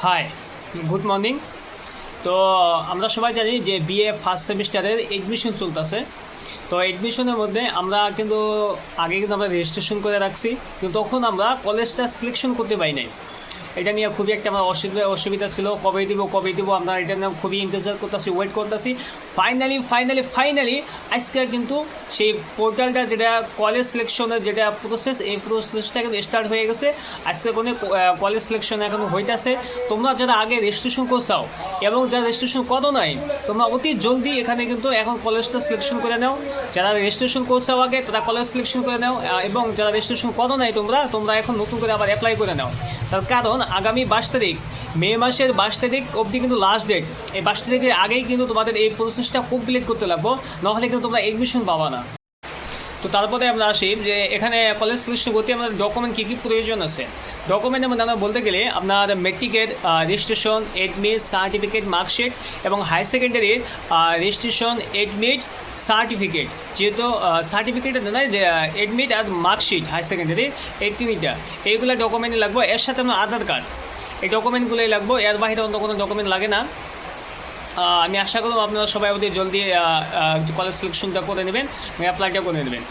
High, good morning. তো আমরা সবাই জানি যে বিএ ফার্স্ট সেমিস্টারের এডমিশন চলতেছে। তো এডমিশনের মধ্যে আমরা কিন্তু আগে কিন্তু আমরা রেজিস্ট্রেশন করে রাখছি, কিন্তু তখন আমরা কলেজটা সিলেকশন করতে পারি নাই। এটা নিয়ে খুবই একটা আমার অসুবিধা ছিল, কবে দিব আমরা এটা নিয়ে খুবই ইন্তজার করতেছি, ওয়েট করতেছি। ফাইনালি আজকে কিন্তু সেই পোর্টালটা যেটা কলেজ সিলেকশনের যেটা প্রসেস, এই প্রসেসটা কিন্তু স্টার্ট হয়ে গেছে। আজকে কোনো কলেজ সিলেকশন এখন হইতেছে। তোমরা যারা আগে রেজিস্ট্রেশন করছাও এবং যারা রেজিস্ট্রেশন করো নাই, তোমরা অতি জলদি এখানে কিন্তু এখন কলেজটা সিলেকশন করে নাও। যারা রেজিস্ট্রেশন করছাও আগে তারা কলেজ সিলেকশন করে নাও, এবং যারা রেজিস্ট্রেশন করো নাই তোমরা এখন নতুন করে আবার অ্যাপ্লাই করে নাও। তার কারণ আগামী 22 তারিখ, মে মাসের 22 তারিখ অবধি কিন্তু লাস্ট ডেট। এই 22 তারিখের আগেই কিন্তু তোমাদের এই প্রসেসটা কমপ্লিট করতে লাগবো, নাহলে কিন্তু তোমরা এডমিশন পাবা না। তো তারপরে আমরা আসি যে এখানে কলেজ সিলেকশন করতে আমাদের ডকুমেন্ট কী কী প্রয়োজন আছে। ডকুমেন্টের মধ্যে আমরা বলতে গেলে আপনার মেট্রিকের রেজিস্ট্রেশন, এডমিট সার্টিফিকেট, মার্কশিট, এবং হায়ার সেকেন্ডারির রেজিস্ট্রেশন, এডমিট সার্টিফিকেট, যেহেতু সার্টিফিকেট নয়, এডমিট আর মার্কশিট হায়ার সেকেন্ডারির, এই তিনটা এইগুলো ডকুমেন্ট লাগবে। এর সাথে আপনার আধার কার্ড, এই ডকুমেন্টগুলোই লাগবে। এর বাইরে অন্য কোনো ডকুমেন্ট লাগে না। আমি আশা করব আপনারা সবাই অতি জলদি কলেজ সিলেকশনটা করে নেবেন, অ্যাপ্লাইটা করে নেবেন।